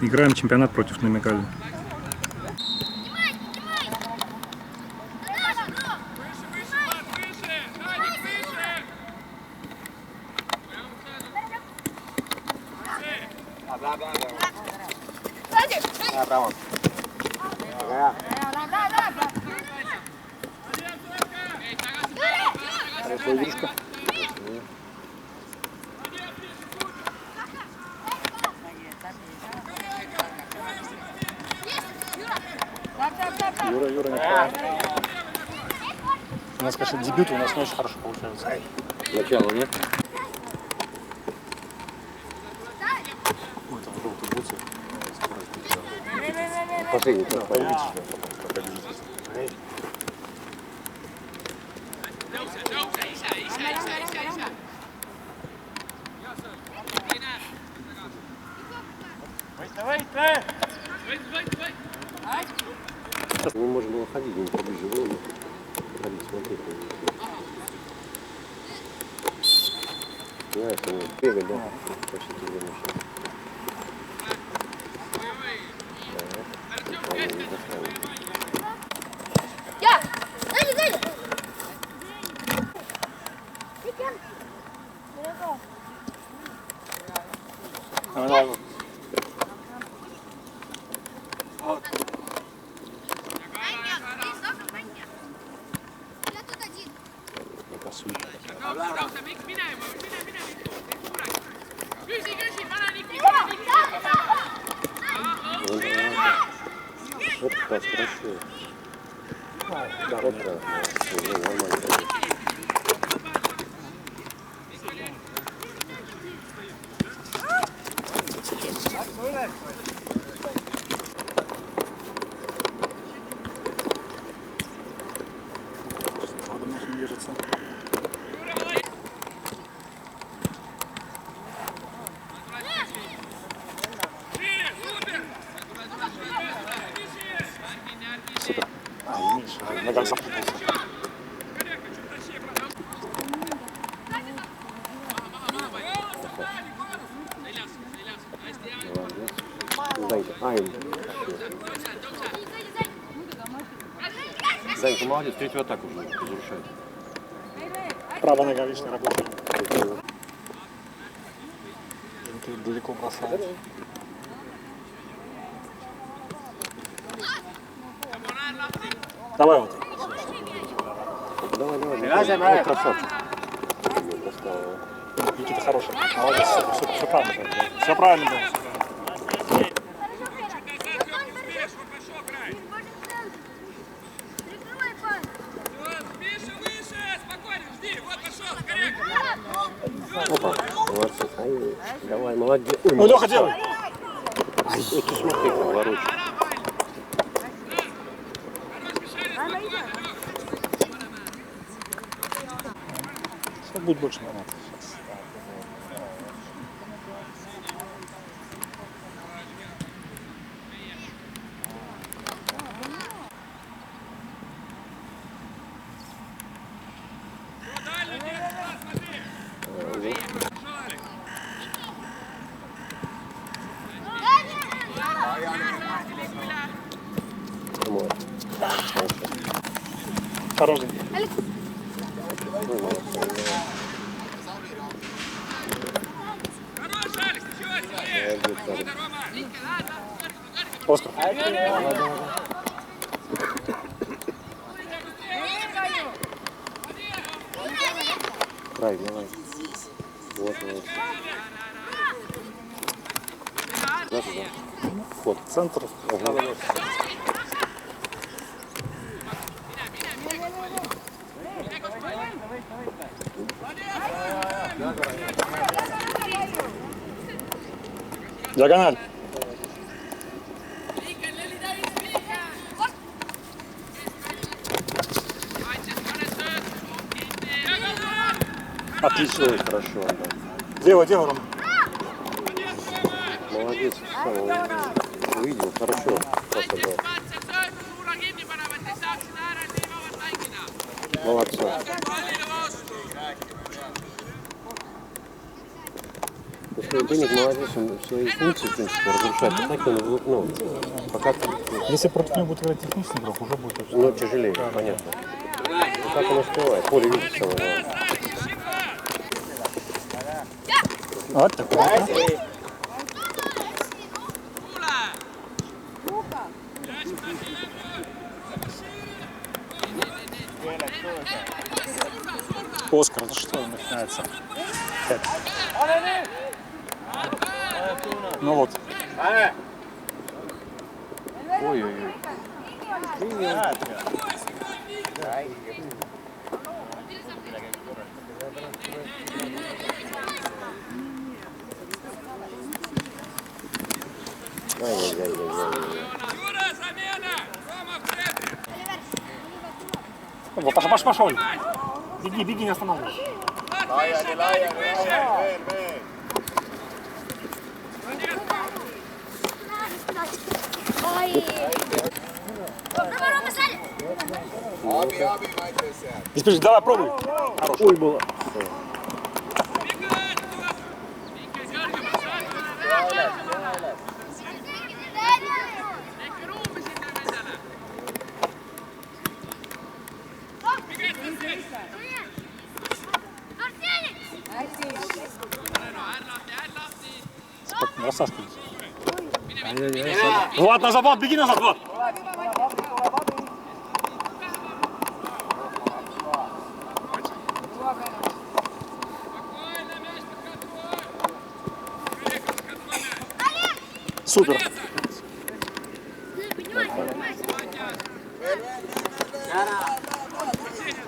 Играем чемпионат против Намигали. Юра, не понимаю. У нас, конечно, дебюты у нас не очень хорошо получаются. Начало, нет? Ой, там желтый буцер. Последний. Появитесь, Мы можем было ходить, не поближе было, ходить, смотреть. Знаешь, они бегают, да? Почти тебе мешают. Вот как хорошо. Да, нормально. Супер. Нога запутался. Зайка, молодец, третью атаку уже разрушает. Правая нога лишняя работает. Ты далеко бросал. Давай вот. Давай. О, красавчик. Никита хороший. Молодец. Все правильно. Все правильно делаешь. Опа, молодцы. Ай, давай, молодец. Ну, Леха, делай. Ай, ты смотри, как ворочит. Что будет больше не надо. Хороший. Оскар. Край, давай. Вот, вот. Да, да. Вход. Центр. Ага. Диагональ. Отлично. Ой, хорошо, да. Делай, Рома. Молодец, сам увидел, хорошо. Просто, да. Молодца. Бенник молодец, он свои функции, в принципе, разрушает. А так он, ну, пока, Если против него будет играть техничный игрок, уже будет очень ну, тяжелее, понятно. Ну, как он успевает? Поле видит самое главное. Вот такой. Оскар, это что начинается? Ну вот. Ой-ой-ой. Вот, пошел. Беги, не останавливайся. Не спеши, давай, пробуй. Хорош. Ой, было. Рассаскивайся. Влад, назад, Влад, беги назад, Влад. Супер.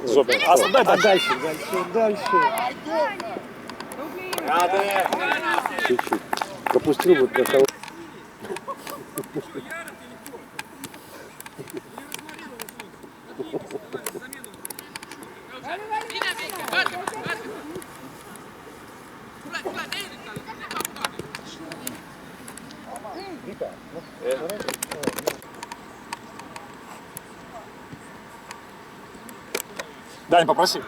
Зобер. Дай дальше. Чуть-чуть. Пропустил вот до того. Даня, попроси.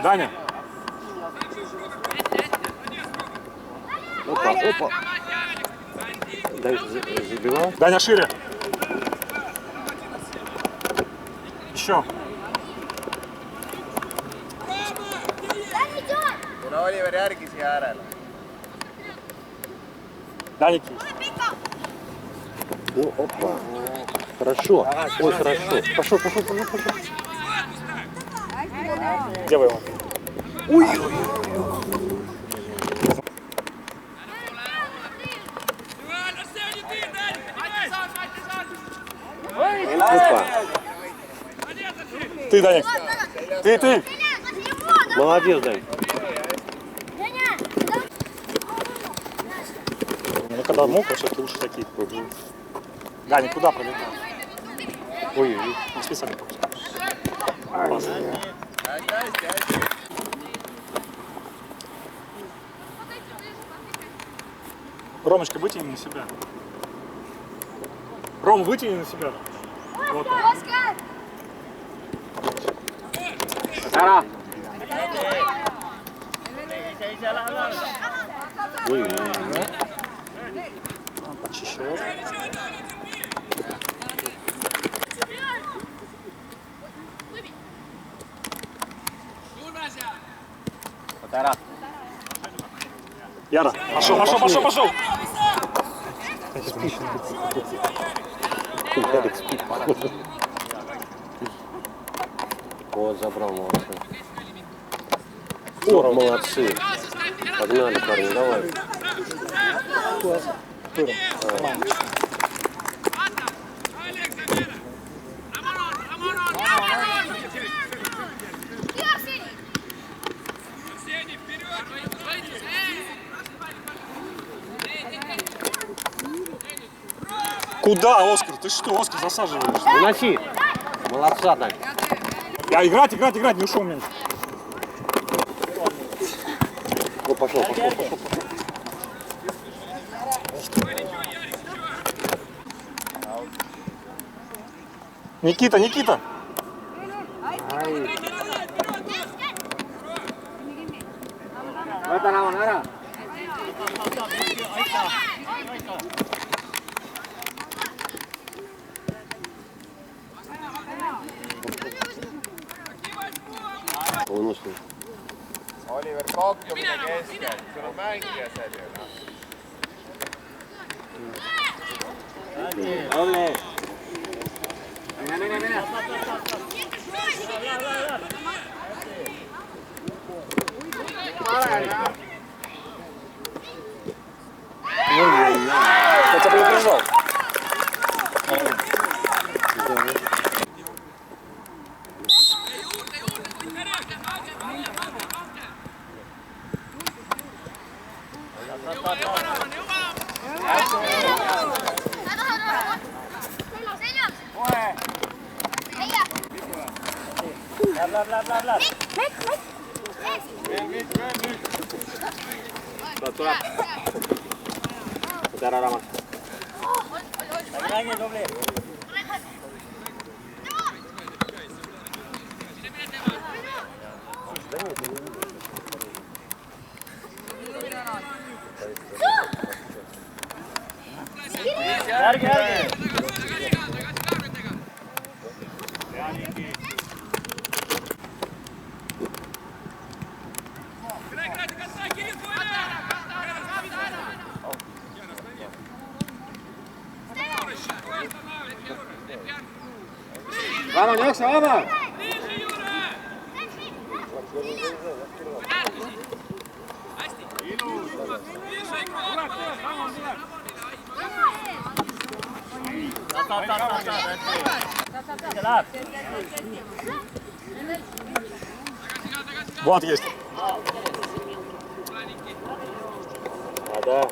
Даня. Опа. Дальше забивал. Даня, шире. Еще. Даня, Ну, опа. Хорошо. Ой, хорошо. Пошел. где вы его? Опа. Ты, Даня. Ты. Молодец, Дань. Ну, когда мокро, все-таки лучше такие. Даня, куда пролетал? Ой-ой-ой. Не специально просто. Ромочка, вытяни на себя. Ром, вытяни на себя. Вот он. Ой-ой-ой. Почищает. Яра, пошел. Ярик спит. Вот, забрал, молодцы. О, молодцы. Погнали, парни, давай. Куда, Оскар? Ты что, Оскар, засаживаешь? Выноси. Молодца, Дань. Я играть, не ушел меньше. Ну, пошел. Никита. Kakkimine keskel, sul on mängija selline. Olli! Mine. Я тебя предупреждал. Tule. Võta ära raamat. Järgi. Vana, jaksa, vana! Вон есть. Да.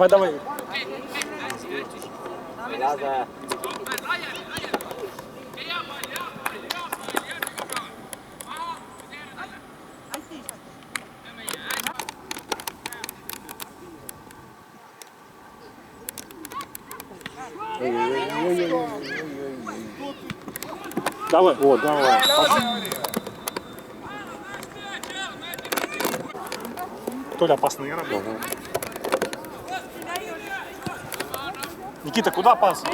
Давай. Лаза. Давай. О, давай. Толя опасный игрок. Никита, куда пас?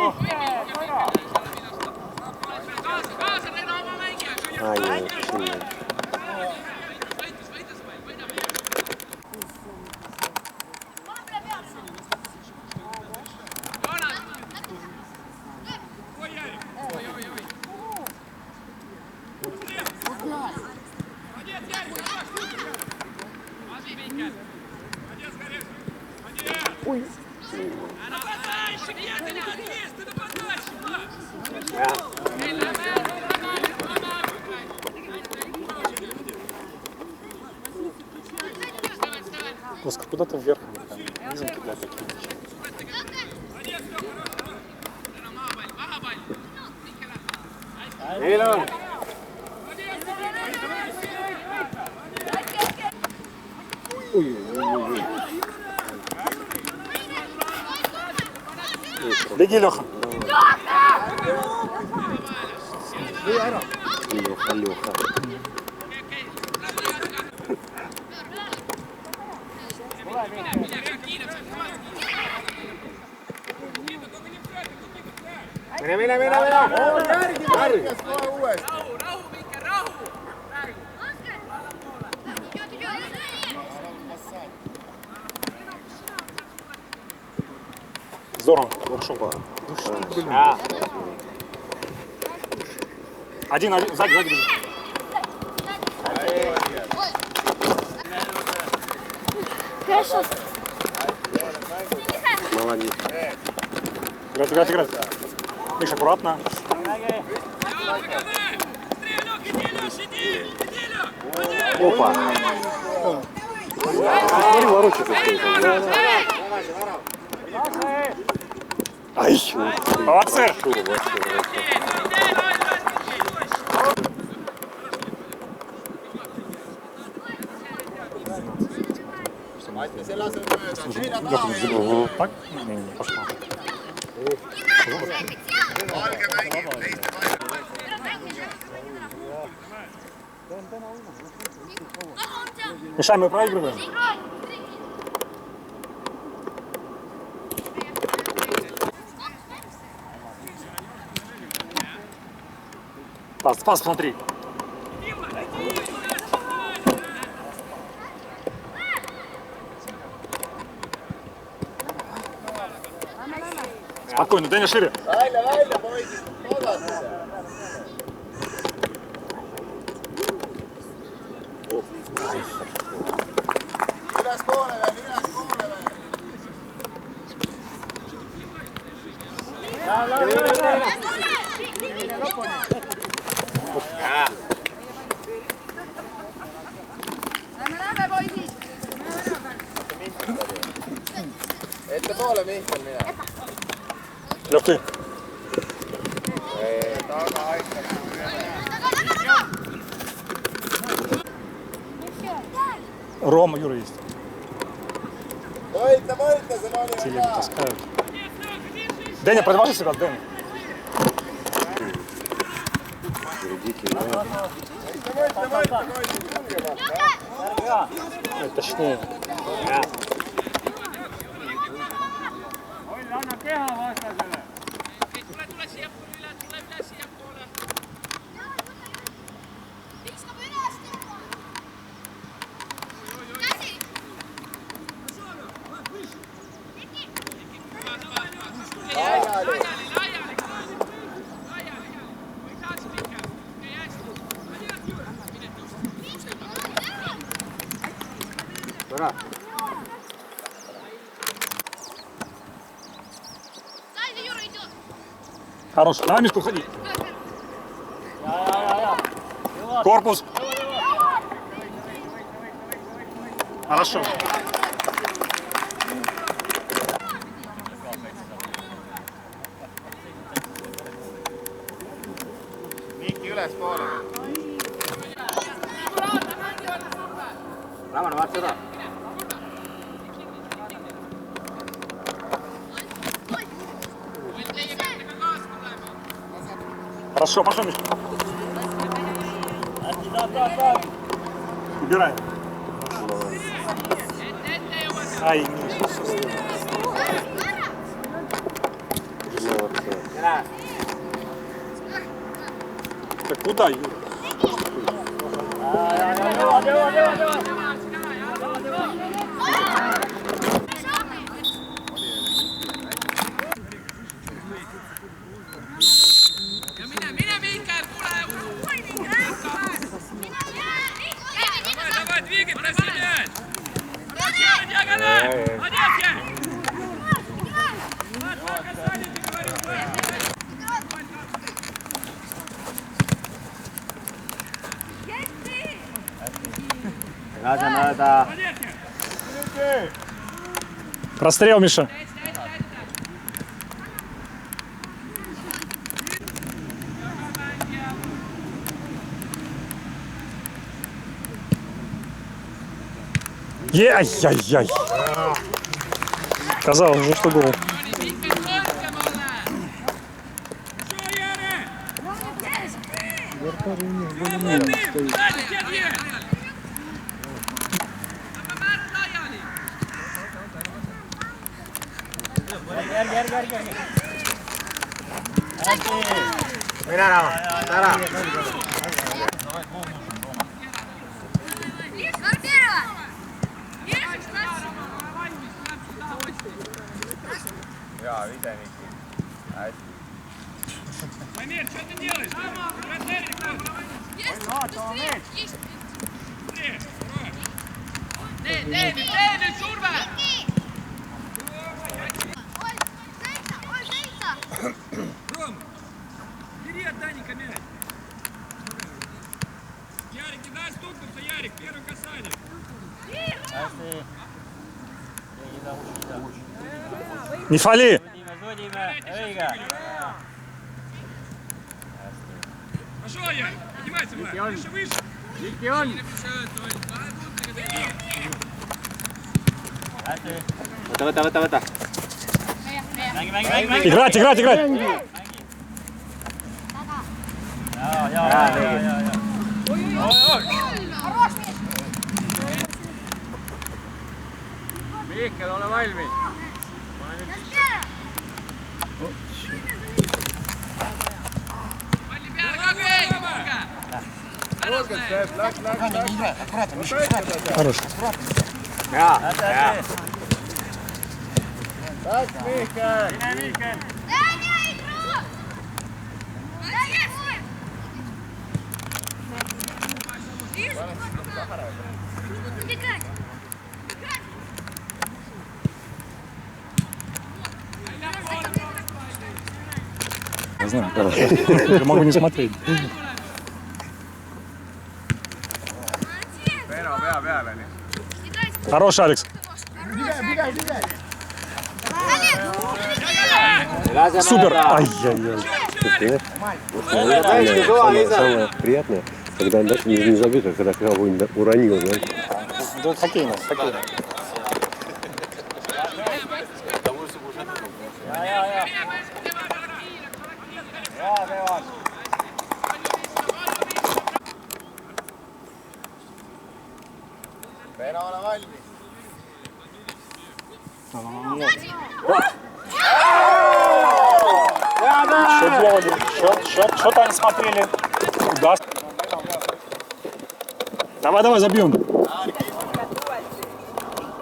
Господи, куда-то вверх. Низенький, блядь, такие. Eilon! Беги, Леха. Леха. Mine! Järgi! Здорово. Хорошо. Один, сзади бежит. Молодец. Играть. Миша, аккуратно. Опа! Смотри, ворочается какой-то. Ай! Молодцы! Так? Не, пошла. Миша, мы проигрываем. Пас внутри. Спокойно, Дэнни шире. Välja, poisid, oodake. Ülespoole veel, ülespoole veel. Ettepoole Mihkel mine. Легкий. Taga aitab. Рома, Юра есть. Võita, see oli Телегу таскают. Дэнни, продолжи сюда, Дэнни. Точнее. Anna keha vastasele. Tule siiapoole, tule üle siiapoole. Viskab üles teda. Käsi. Laiali. Пора. Сзади Юра идет. Хорош. Давай, Мишка, уходи. Корпус. Хорошо. Mihki ülespoole. Raman, vaata seda. Хорошо, пошел, Мишка. Убирай. Ай, Миша. Так куда, Юра? Mine Mihkel, tule! Давай, двигай, проси мяч! Диагональ! Молодец, я! Два касания, ты говоришь! Надо. Прострел, Миша. Ай-яй-яй. Казалось уже, что гол. Mine Raman, ära. Jaa, vide Mihki. Hästi. Дамир, что ты делаешь? Есть. Дэвид, surve! Ой, Зейца. Рома, бери от Даника мяч. Ярик, не дай стукнуться, Ярик, первое касание. Не фали. Пошел, Ярик, поднимайся, Влад, выше, выше. Võta. Играть. Хорош, Mihkel, ole valmis. Palli peale, Kagri! Хорош. Tak, Mihkel! Mine, Mihkel! Даня, игру! Даня, играть! Я знаю. Я могу не смотреть. Veeno pea peale nii. Хорош, Алекс. Супер. Ай-яй-яй. Самое приятное, когда даже не забыто, когда кого-нибудь уронил, знаешь. Да, хоккейно, хоккейно. Veeno, ole valmis. Что делали? Что-то они смотрели. Куда? Давай, давай, забьем.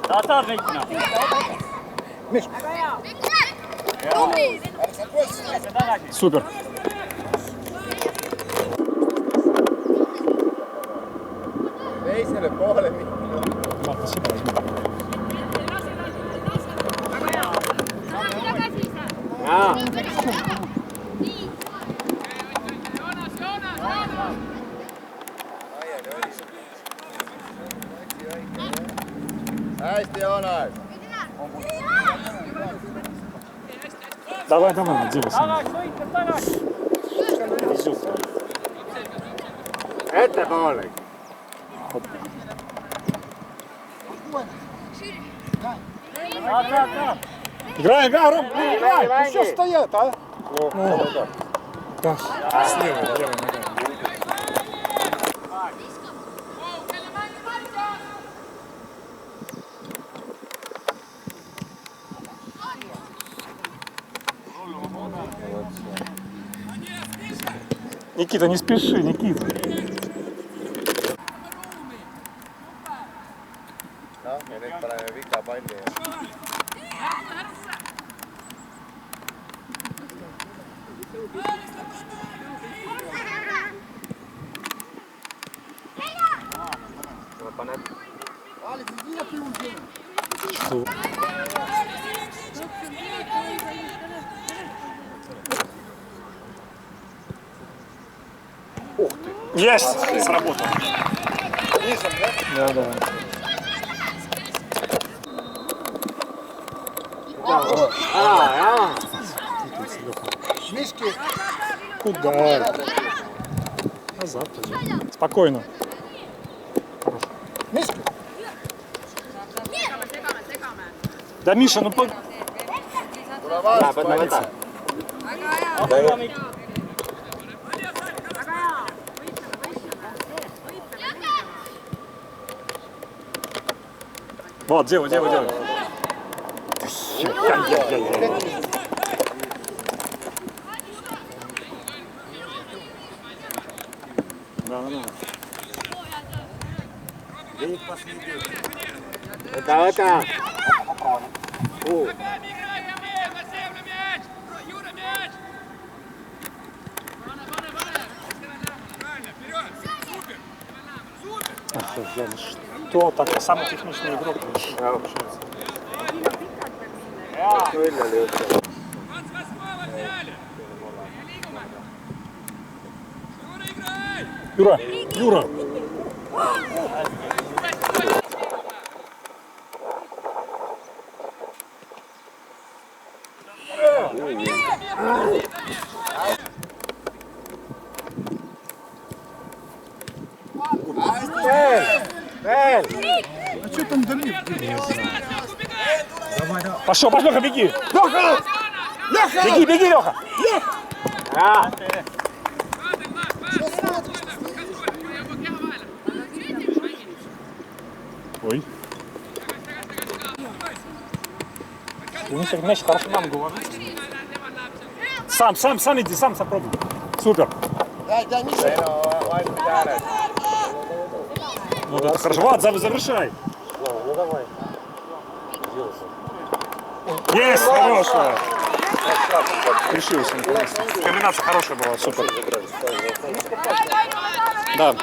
Tata Vikna! Супер. Teisele poole Mihkel. Спасибо, возьми. Hästi, Joonas! Давай, давай, делай сам. Tagasi, võitleb tagasi! Везет. Ettepoole! Saad! Играй, играй, Ром, играй. Mängi! Что стоят, а? Да, слева, левая нога. Никита, не спеши, Никита. Noh, ja nüüd paneme pika palli ja... Paneb... Что? Ух ты! Есть! Сработало. Да, да. Куда? Назад. Спокойно. Хорошо. Да, Миша, ну по... Tule vastu, palli! Вот, делай, делай, делай. Да, да, да. Это! Играй, Амир, на землю мяч! Юра, мяч! Правильно, вперед! Супер! Супер! Что так? Самый техничный игрок получается. 28-го взяли! Юра, играй! Юра, Юра. Пошел, пошел, Леха, беги! Леха! Беги, беги, Леха! Ой. Мяч хорошо нам говорит. Сам иди, сам попробуй. Супер. Veeno, valmis ääres! Вот, хорошо, вот, завершай. Ну давай. Есть, хорошая. Решился. Комбинация хорошая была, супер. Да.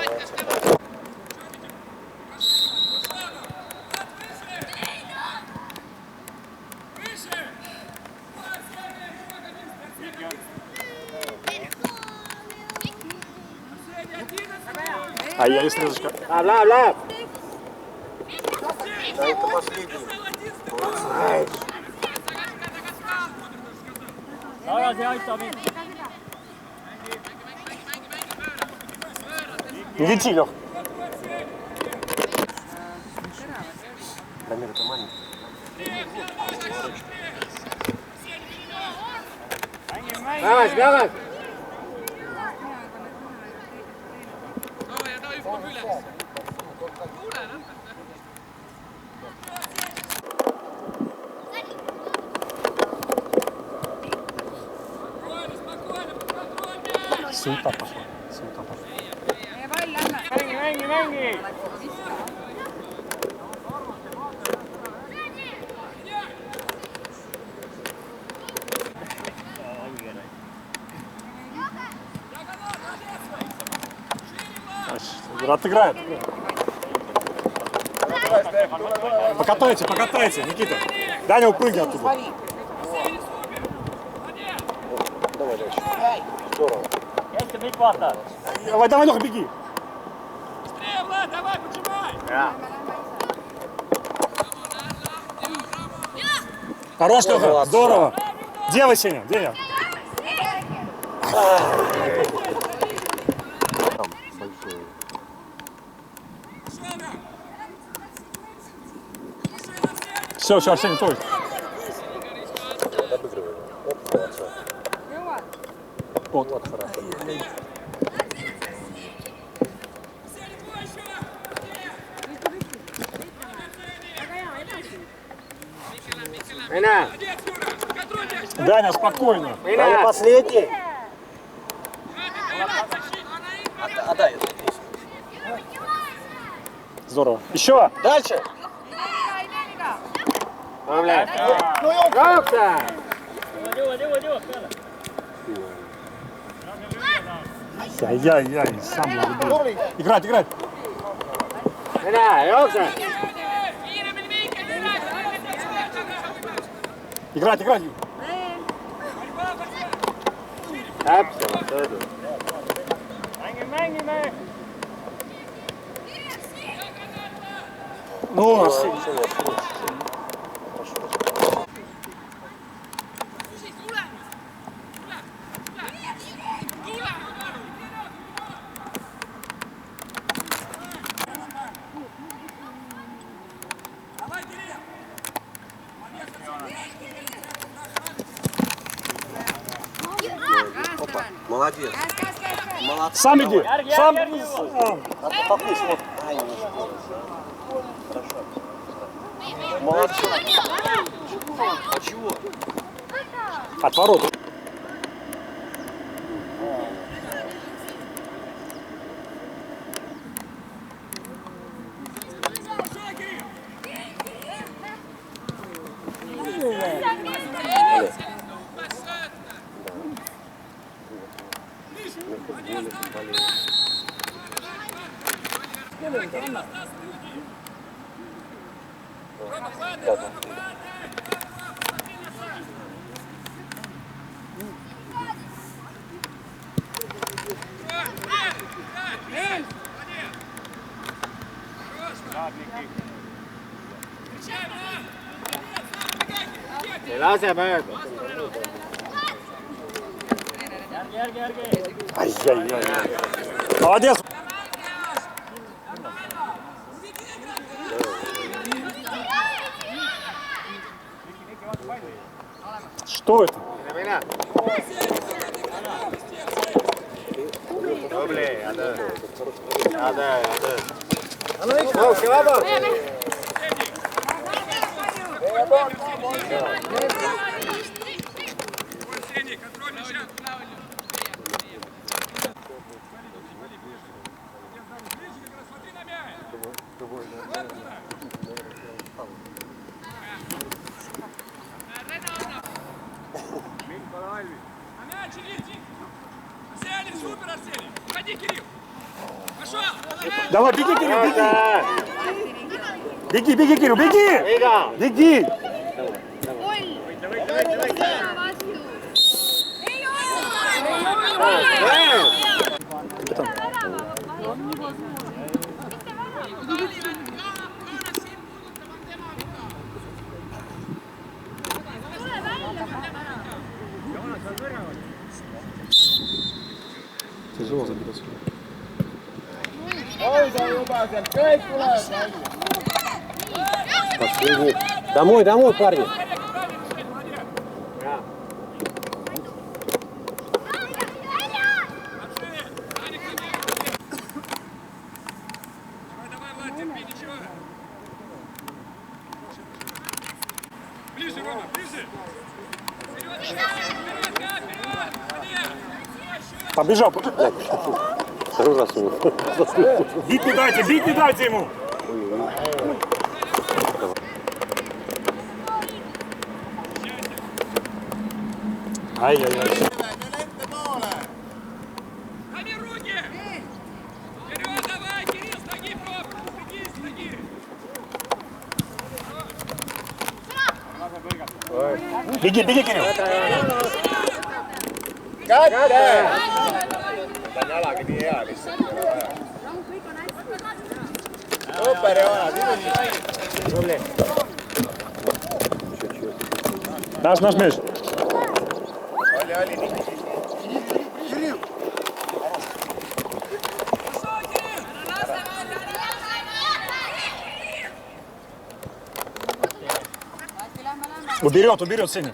А я и срезочка. Ла. Tagasi aitab mind. Не лети, Лех. Дамир, это маленький. Давай, давай. Суета пошла. Суета пошла. Mängi. Отыграет. Покатайте, Никита. Даня, упрыгни оттуда. Давай дальше. Здорово. Este big pata. Давай, Леха, беги. Быстрее, Влад, давай, поджимай! Хорош, Леха, здорово. Делай, Сеня, Деня. Там большой. Все, Арсений, твой. Обыгрывай. Оп, молодца. Вот. Вот хорошо. Мина. Даня, спокойно. Даня, последний. Здорово. Еще. Дальше. Помля. Гопса. Диво. Ай-яй-яй, сам я люблю. Играть. Мина, Гопса. Играть. Абсолютно. Mängi. Ну, Арсений. Молодец. Сам иди. Сам. Покусь, вот. Ай, хорошо. Молодцы. А чего? От ворот. Ei lase mööda. Järgi. Ай-яй-яй. Молодец. Что это? Mine. Tubli, hea töö. Hooksi vaba. А мяч, Кирилл! Арсений, супер, Арсений! Уходи, Кирилл! Пошел! Давай, беги, Кирилл, беги! Беги, беги, Кирилл, беги! Вига! Беги! Тяжело забираться. Последний. Домой, домой, парни. Давай, Влад, терпи, ничего! Ближе, Рома, ближе! Вперед, вперед, вперед! Вперед! Побежал. Второй раз ему. Бить не дайте ему. Ай-яй-яй. Лови руки! Вперед, давай, Кирилл, с ноги пробуй! Беги с ноги! Беги, беги, Кирилл. Наш мяч. Уберет, Сеня.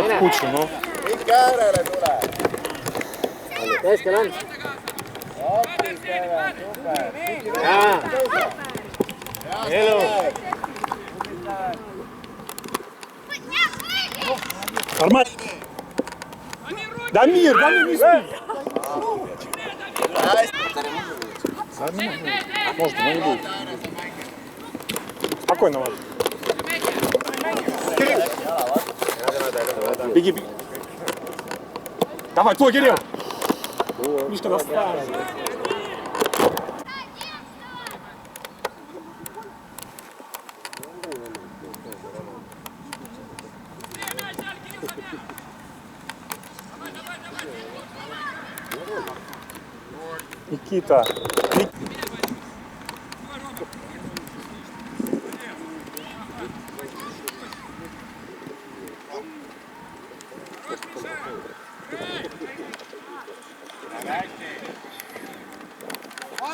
В кучу, ну. Keskellä on. Jaa. Elu. Нормально. Дамир, не спи. Может, но не будет. Спокойно, ладно. Беги, беги. Давай, твой, Кирилл. Мишка, достань. Никита.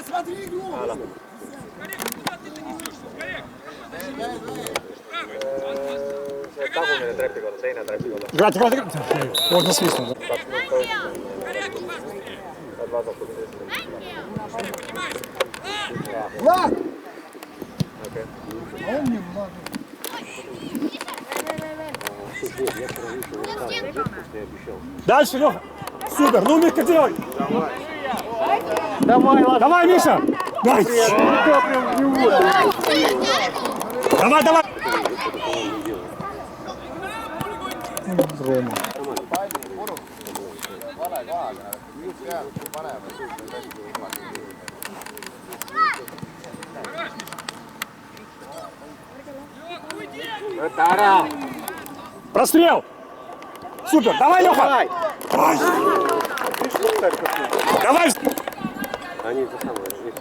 Смотри, игру! Скорее, куда ты несешься? Скорее! Tagumine trepikolla, teine trepikolla. Играть. Можно свистнуть. Скорее, куда быстрее! Saad vasakult ees. Понимаешь? Влад! Okei. Дальше, Леха. Супер, ну, Мишка, делай. Давай, Миша. Дай. Давай. Рома. Võta ära! Прострел. Супер, давай, Леха. Ай. Давай. Они это самое, если